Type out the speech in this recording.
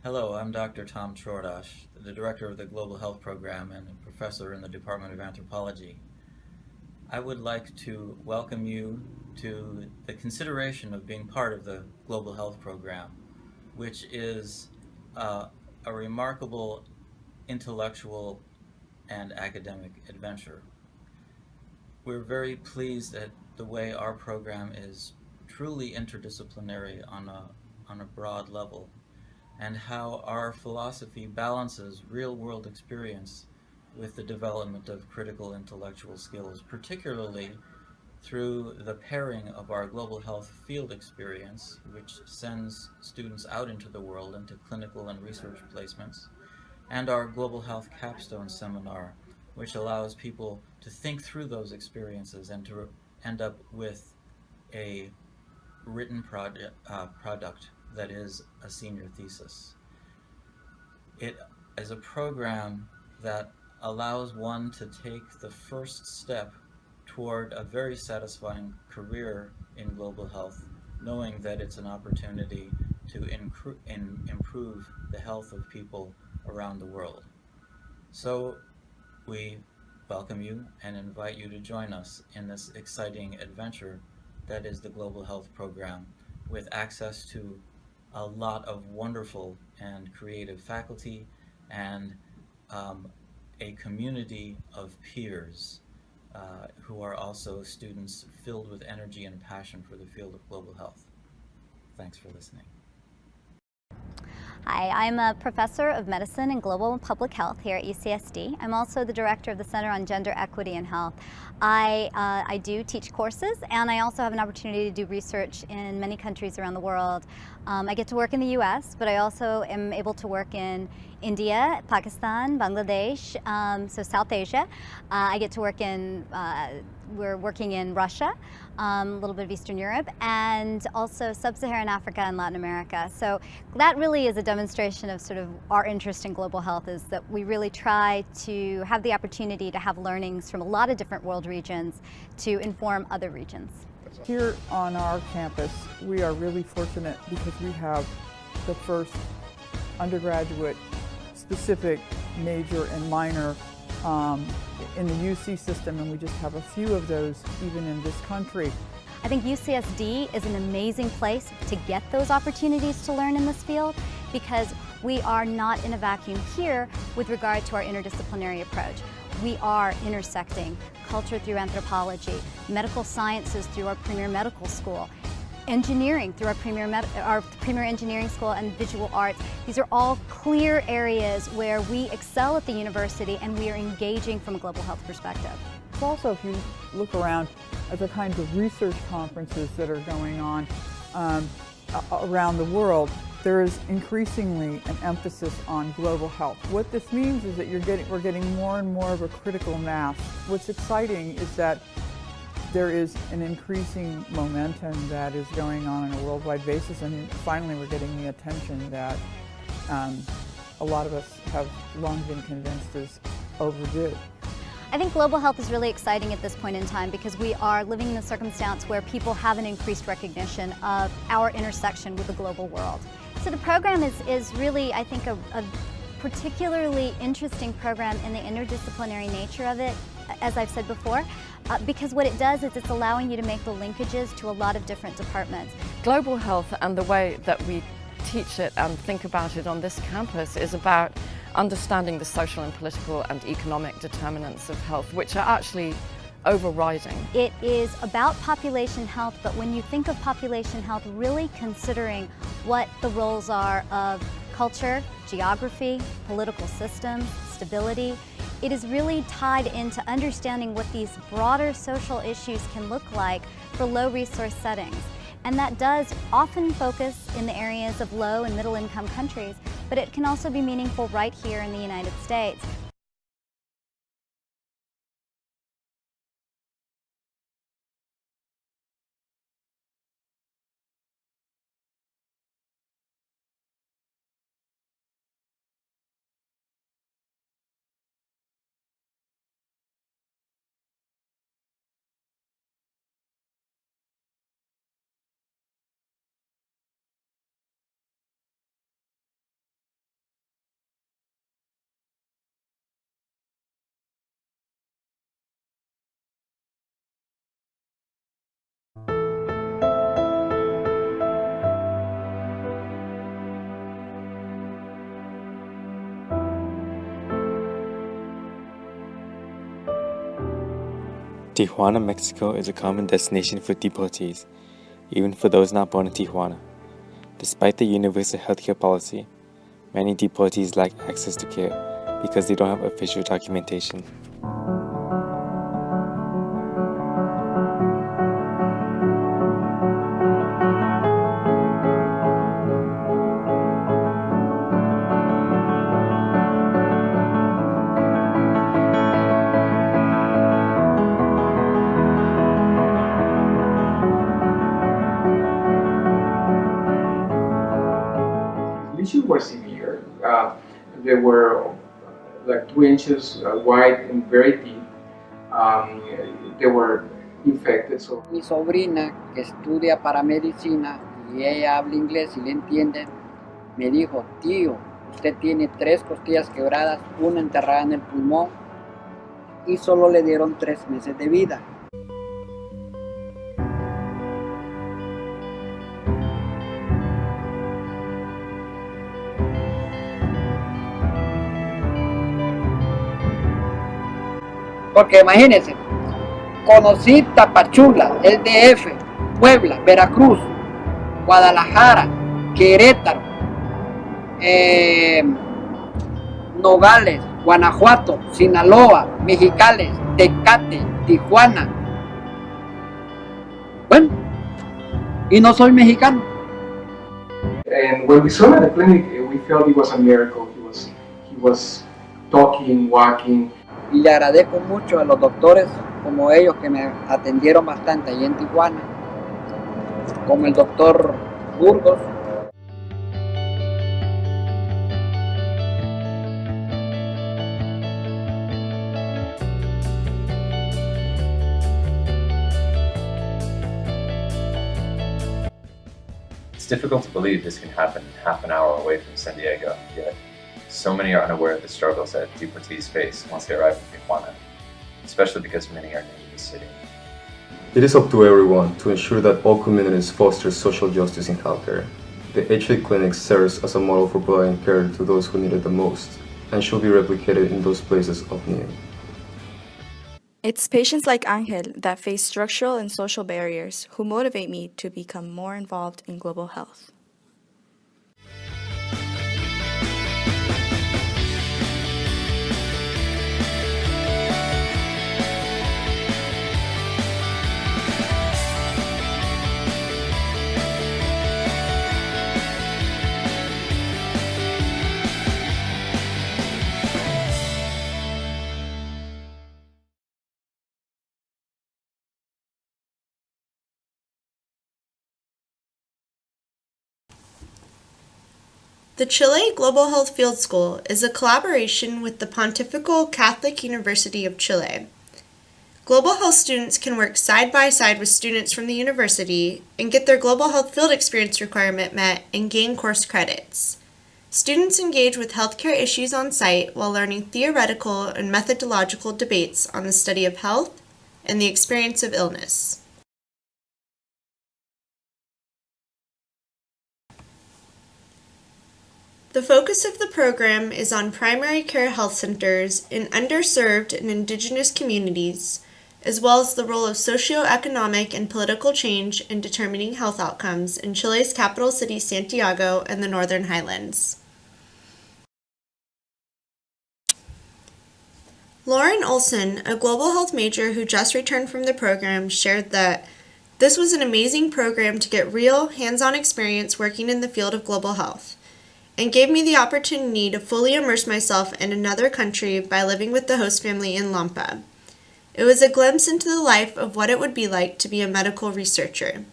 Hello, I'm Dr. Tom Chordash, the Director of the Global Health Program and a professor in the Department of Anthropology. I would like to welcome you to the consideration of being part of the Global Health Program, which is uh, a remarkable intellectual and academic adventure. We're very pleased at the way our program is truly interdisciplinary on a broad level, and how our philosophy balances real world experience with the development of critical intellectual skills, particularly through the pairing of our global health field experience, which sends students out into the world into clinical and research placements, and our global health capstone seminar, which allows people to think through those experiences and to end up with a written product that is a senior thesis. It is a program that allows one to take the first step toward a very satisfying career in global health, knowing that it's an opportunity to improve the health of people around the world. So we welcome you and invite you to join us in this exciting adventure that is the Global Health Program, with access to a lot of wonderful and creative faculty and um, a community of peers who are also students filled with energy and passion for the field of global health. Thanks for listening. Hi, I'm a professor of medicine and global public health here at UCSD. I'm also the director of the Center on Gender Equity and Health. I do teach courses, and I also have an opportunity to do research in many countries around the world. I get to work in the US, but I also am able to work in India, Pakistan, Bangladesh, so South Asia. I get to work in, we're working in Russia, a little bit of Eastern Europe, and also Sub-Saharan Africa and Latin America. So that really is a demonstration of sort of our interest in global health, is that we really try to have the opportunity to have learnings from a lot of different world regions to inform other regions. Here on our campus, we are really fortunate because we have the first undergraduate specific major and minor in the UC system, and we just have a few of those even in this country. I think UCSD is an amazing place to get those opportunities to learn in this field, because we are not in a vacuum here with regard to our interdisciplinary approach. We are intersecting culture through anthropology, medical sciences through our premier medical school, engineering through our premier engineering school, and visual arts. These are all clear areas where we excel at the university, and we are engaging from a global health perspective. Also, if you look around at the kinds of research conferences that are going on around the world, there is increasingly an emphasis on global health. What this means is that we're getting more and more of a critical mass. What's exciting is that there is an increasing momentum that is going on a worldwide basis, and finally we're getting the attention that a lot of us have long been convinced is overdue. I think global health is really exciting at this point in time, because we are living in a circumstance where people have an increased recognition of our intersection with the global world. So the program is really, I think, a particularly interesting program in the interdisciplinary nature of it, as I've said before, because what it does is it's allowing you to make the linkages to a lot of different departments. Global health and the way that we teach it and think about it on this campus is about understanding the social and political and economic determinants of health, which are actually overriding. It is about population health, but when you think of population health, really considering what the roles are of culture, geography, political systems, stability, it is really tied into understanding what these broader social issues can look like for low resource settings. And that does often focus in the areas of low and middle income countries, but it can also be meaningful right here in the United States. Tijuana, Mexico is a common destination for deportees, even for those not born in Tijuana. Despite the universal healthcare policy, many deportees lack access to care because they don't have official documentation. Lesions were severe. They were like 2 inches wide and very deep. They were infected. So Mi sobrina, que estudia para medicina y ella habla inglés y le entienden, me dijo: tío, usted tiene 3 costillas quebradas, una enterrada en el pulmón y solo le dieron 3 meses de vida. Porque imagínense, conocí Tapachula, el DF, Puebla, Veracruz, Guadalajara, Querétaro, Nogales, Guanajuato, Sinaloa, Mexicali, Tecate, Tijuana. Bueno, y no soy mexicano. and when we saw him at the clinic, we felt it was a miracle. He was talking, walking. Y le agradezco mucho a los doctores como ellos que me atendieron bastante ahí en Tijuana, como el doctor Burgos. It's difficult to believe this can happen half an hour away from San Diego, yet so many are unaware of the struggles that deportees face once they arrive in Tijuana, especially because many are new to the city. It is up to everyone to ensure that all communities foster social justice in healthcare. The HA Clinic serves as a model for providing care to those who need it the most, and should be replicated in those places of need. It's patients like Angel that face structural and social barriers who motivate me to become more involved in global health. The Chile Global Health Field School is a collaboration with the Pontifical Catholic University of Chile. Global health students can work side by side with students from the university and get their global health field experience requirement met and gain course credits. Students engage with healthcare issues on site while learning theoretical and methodological debates on the study of health and the experience of illness. The focus of the program is on primary care health centers in underserved and indigenous communities, as well as the role of socioeconomic and political change in determining health outcomes in Chile's capital city Santiago and the Northern Highlands. Lauren Olson, a global health major who just returned from the program, shared that this was an amazing program to get real, hands-on experience working in the field of global health, and gave me the opportunity to fully immerse myself in another country by living with the host family in Lampa. It was a glimpse into the life of what it would be like to be a medical researcher.